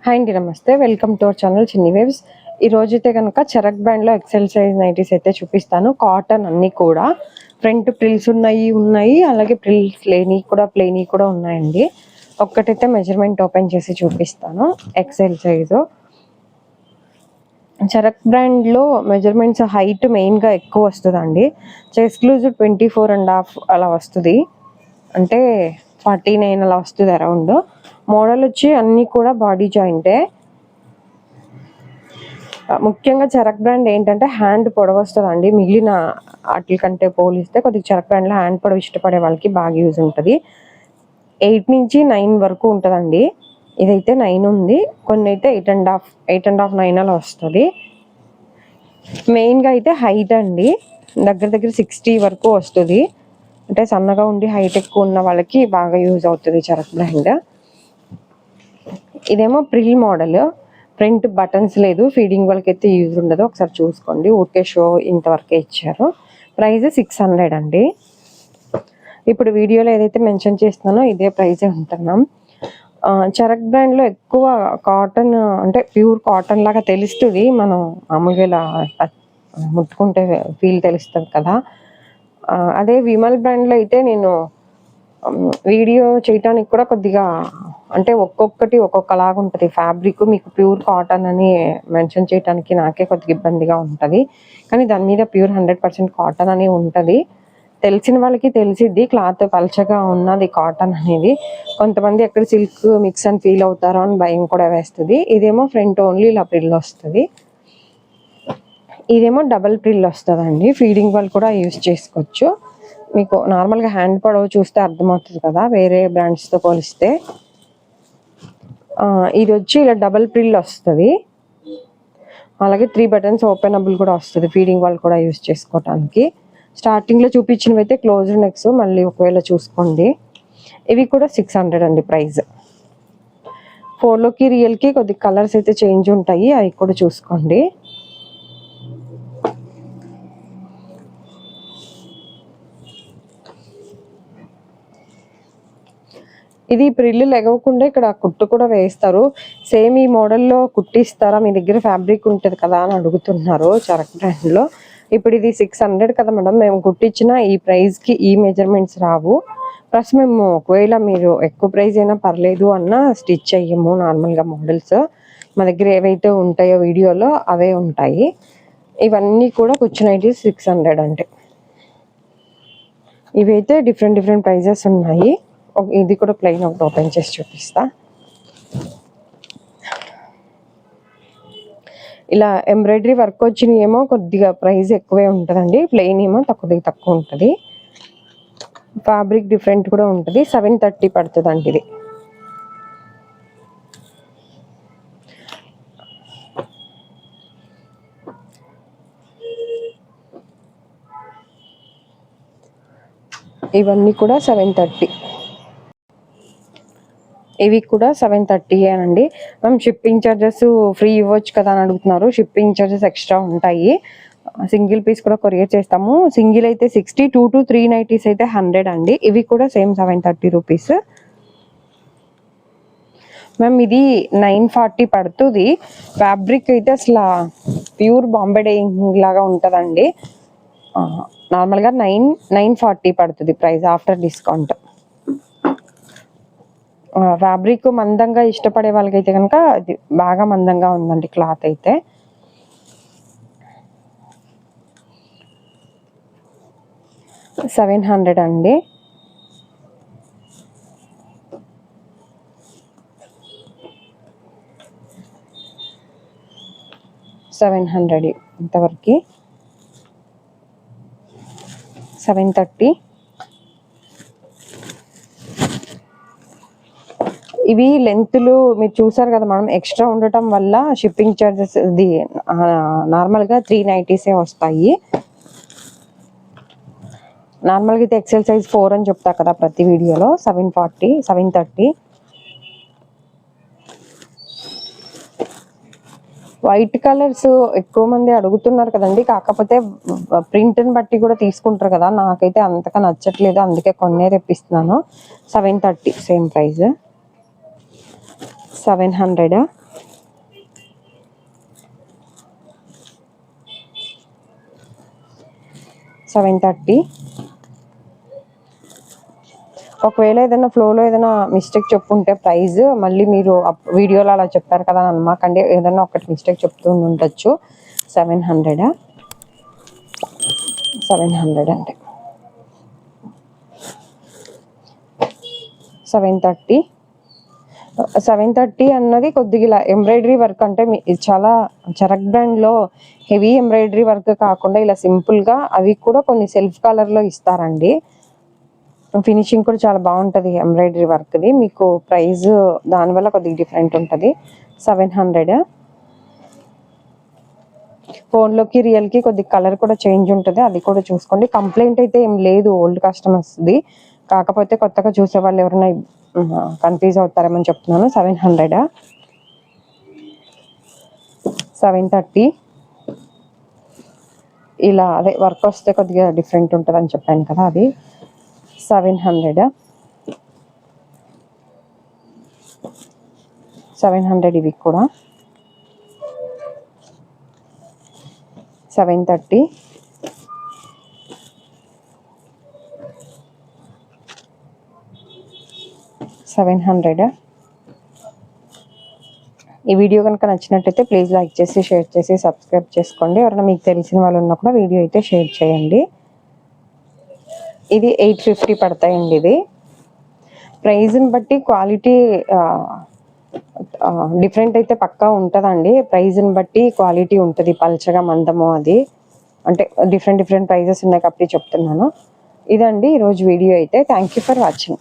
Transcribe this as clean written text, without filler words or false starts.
Hi అండి, నమస్తే. Welcome to our channel చిన్ని వేవ్స్. ఈ రోజైతే కనుక చరక్ బ్రాండ్లో ఎక్సెల్ సైజ్ నైటీస్ అయితే చూపిస్తాను. కాటన్ అన్నీ కూడా ఫ్రంట్ ప్రిల్స్ ఉన్నాయి, అలాగే ప్రిల్స్ లేని కూడా ఉన్నాయండి. ఒక్కటైతే మెజర్మెంట్ ఓపెన్ చేసి చూపిస్తాను. ఎక్సెల్ సైజు చరక్ బ్రాండ్లో మెజర్మెంట్స్ హైట్ మెయిన్గా ఎక్కువ వస్తుందండి. చెస్ట్ లూజ్ 24.5 అలా వస్తుంది, అంటే 49 అలా వస్తుంది అరౌండ్. మోడల్ వచ్చి అన్నీ కూడా బాడీ జాయింటే. ముఖ్యంగా చరక్ బ్రాండ్ ఏంటంటే హ్యాండ్ పొడవు వస్తుందండి. మిగిలిన వాటి కంటే పోలిస్తే కొద్దిగా చరక్ బ్రాండ్లో హ్యాండ్ పొడవు ఇష్టపడే వాళ్ళకి బాగా యూజ్ ఉంటుంది. 8 నుంచి 9 వరకు ఉంటుందండి. ఇదైతే 9 ఉంది, కొన్ని అయితే 8.5 9 అలా వస్తుంది. మెయిన్గా అయితే హైట్ అండి, దగ్గర 60 వరకు వస్తుంది. అంటే సన్నగా ఉండి హైట్ ఎక్కువ ఉన్న వాళ్ళకి బాగా యూజ్ అవుతుంది చరక్ బ్రాండ్. ఇదేమో ప్రిల్ మోడల్, ఫ్రంట్ బటన్స్ లేదు, ఫీడింగ్ వాళ్ళకి అయితే యూజ్ ఉండదు. ఒకసారి చూసుకోండి, ఊరికే షో ఇంతవరకే ఇచ్చారు. ప్రైస్ 600 అండి. ఇప్పుడు వీడియోలో ఏదైతే మెన్షన్ చేస్తున్నానో ఇదే ప్రైజే ఉంటున్నాం. చరక్ బ్రాండ్లో ఎక్కువ కాటన్, అంటే ప్యూర్ కాటన్ లాగా తెలుస్తుంది. మనం మామూలుగా ఇలా ముట్టుకుంటే ఫీల్ తెలుస్తుంది కదా. అదే విమల్ బ్రాండ్లో అయితే నేను వీడియో చేయటానికి కూడా కొద్దిగా, అంటే ఒక్కొక్కటి ఒక్కొక్కలాగా ఉంటుంది ఫ్యాబ్రిక్. మీకు ప్యూర్ కాటన్ అని మెన్షన్ చేయడానికి నాకే కొద్దిగా ఇబ్బందిగా ఉంటుంది, కానీ దాని మీద ప్యూర్ 100% కాటన్ అని ఉంటుంది. తెలిసిన వాళ్ళకి తెలిసిద్ది క్లాత్ పల్చగా ఉన్నది కాటన్ అనేది. కొంతమంది ఎక్కడ సిల్క్ మిక్స్ అని ఫీల్ అవుతారో అని భయం కూడా వేస్తుంది. ఇదేమో ఫ్రంట్ ఓన్లీ ఇలా ప్రిల్ వస్తుంది, ఇదేమో డబల్ ప్రిల్ వస్తుందండి. ఫీడింగ్ వాళ్ళు కూడా యూజ్ చేసుకోవచ్చు. మీకు నార్మల్గా హ్యాండ్ పొడవు చూస్తే అర్థమవుతుంది కదా వేరే బ్రాండ్స్తో పోలిస్తే. ఇది వచ్చి ఇలా డబల్ ప్రిల్ వస్తుంది, అలాగే 3 బటన్స్ ఓపెనబుల్ కూడా వస్తుంది, ఫీడింగ్ వాళ్ళు కూడా యూజ్ చేసుకోవటానికి. స్టార్టింగ్లో చూపించినవి అయితే క్లోజ్డ్ నెక్స్, మళ్ళీ ఒకవేళ చూసుకోండి. ఇవి కూడా 600 అండి ప్రైస్. 4లోకి రియల్కి కొద్ది కలర్స్ అయితే చేంజ్ ఉంటాయి, అవి కూడా చూసుకోండి. ఇది ప్రిల్లు లెగవకుండా ఇక్కడ కుట్టు కూడా వేస్తారు. సేమ్ ఈ మోడల్లో కుట్టిస్తారా, మీ దగ్గర ఫ్యాబ్రిక్ ఉంటుంది కదా అని అడుగుతున్నారు చరక్ బ్రాండ్లో. ఇప్పుడు ఇది 600 కదా మేడం, మేము కుట్టించిన ఈ ప్రైస్కి ఈ మెజర్మెంట్స్ రావు. ప్లస్ మేము ఒకవేళ మీరు ఎక్కువ ప్రైస్ అయినా పర్లేదు అన్న స్టిచ్ చెయ్యము. నార్మల్గా మోడల్స్ మా దగ్గర ఏవైతే ఉంటాయో వీడియోలో అవే ఉంటాయి. ఇవన్నీ కూడా కూర్చున్నవి 600 అంటే. ఇవైతే డిఫరెంట్ ప్రైజెస్ ఉన్నాయి. ఇది కూడా ప్లెయిన్ ఒకటి ఓపెన్ చేసి చూపిస్తా. ఇలా ఎంబ్రాయిడరీ వర్క్ వచ్చినవి ఏమో కొద్దిగా ప్రైస్ ఎక్కువే ఉంటుందండి, ప్లెయిన్ ఏమో తక్కువ ఉంటుంది. ఫ్యాబ్రిక్ డిఫరెంట్ కూడా ఉంటుంది. 730 పడుతుందండి ఇది. ఇవన్నీ కూడా 730. ఇవి కూడా 730 అండి. మేము షిప్పింగ్ ఛార్జెస్ ఫ్రీ ఇవ్వచ్చు కదా అని అడుగుతున్నారు. షిప్పింగ్ ఛార్జెస్ ఎక్స్ట్రా ఉంటాయి. సింగిల్ పీస్ కూడా కొరియర్ చేస్తాము. సింగిల్ అయితే 60, 2 to 3 నైటీస్ అయితే 100 అండి. ఇవి కూడా సేమ్ 730 రూపీస్. మ్యామ్ ఇది 940 పడుతుంది. ఫ్యాబ్రిక్ అయితే అసలు ప్యూర్ బాంబే డైయింగ్ లాగా ఉంటుందండి. నార్మల్గా 940 పడుతుంది ప్రైస్ ఆఫ్టర్ డిస్కౌంట్. ఫ్యాబ్రిక్ మందంగా ఇష్టపడే వాళ్ళకైతే కనుక అది బాగా మందంగా ఉందండి క్లాత్ అయితే. $700 అండి. $700 ఇంతవరకు. 730. ఇవి లెంత్లు మీరు చూసారు కదా మనం, ఎక్స్ట్రా ఉండటం వల్ల షిప్పింగ్ ఛార్జెస్ ఇది నార్మల్గా 3 నైటీసే వస్తాయి. నార్మల్గా అయితే ఎక్సెల్ సైజ్ 4 అని చెప్తా కదా ప్రతి వీడియోలో. 740, 730. వైట్ కలర్స్ ఎక్కువ మంది అడుగుతున్నారు కదండి, కాకపోతే ప్రింట్ని బట్టి కూడా తీసుకుంటారు కదా. నాకైతే అంతగా నచ్చట్లేదు, అందుకే కొన్నే తెప్పిస్తున్నాను. 730 సేమ్ ప్రైస్. 700. 730. ఒకవేళ ఏదైనా ఫ్లోలో ఏదైనా మిస్టేక్ చెప్పుంటే ప్రైస్ మళ్ళీ మీరు వీడియోలో అలా చెప్పారు కదా అని అనమాకండి, ఏదైనా ఒకటి మిస్టేక్ చెప్తూ ఉండొచ్చు. 700 అండి. 730. 730 అన్నది కొద్దిగా ఇలా ఎంబ్రాయిడరీ వర్క్, అంటే ఇది చాలా చరక్ బ్రాండ్లో హెవీ ఎంబ్రాయిడరీ వర్క్ కాకుండా ఇలా సింపుల్గా అవి కూడా కొన్ని సెల్ఫ్ కలర్లో ఇస్తారండి. ఫినిషింగ్ కూడా చాలా బాగుంటుంది ఎంబ్రాయిడరీ వర్క్ది. మీకు ప్రైస్ దానివల్ల కొద్దిగా డిఫరెంట్ ఉంటుంది. 700. ఫోన్లోకి రియల్కి కొద్దిగా కలర్ కూడా చేంజ్ ఉంటుంది, అది కూడా చూసుకోండి. కంప్లైంట్ అయితే ఏం లేదు ఓల్డ్ కస్టమర్స్ది, కాకపోతే కొత్తగా చూసే వాళ్ళు ఎవరైనా కన్ఫ్యూజ్ అవుతారేమని చెప్తున్నాను. 700. 730. ఇలా అదే వర్క్ వస్తే కొద్దిగా డిఫరెంట్ ఉంటుంది అని చెప్పాను కదా, అది 700. 700 ఇవి కూడా. 730. 700. ఈ వీడియో కనుక నచ్చినట్టయితే ప్లీజ్ లైక్ చేసి, షేర్ చేసి, సబ్స్క్రైబ్ చేసుకోండి. ఎవరైనా మీకు తెలిసిన వాళ్ళు ఉన్నా కూడా వీడియో అయితే షేర్ చేయండి. ఇది 850 పడతాయండి. ఇది ప్రైజ్ని బట్టి క్వాలిటీ డిఫరెంట్ అయితే పక్కా ఉంటుందండి. ప్రైజ్ని బట్టి క్వాలిటీ ఉంటుంది, పల్చగా మందము అది అంటే డిఫరెంట్ ప్రైజెస్ ఉన్నాయి కాబట్టి చెప్తున్నాను. ఇదండి ఈరోజు వీడియో అయితే. Thank you for watching.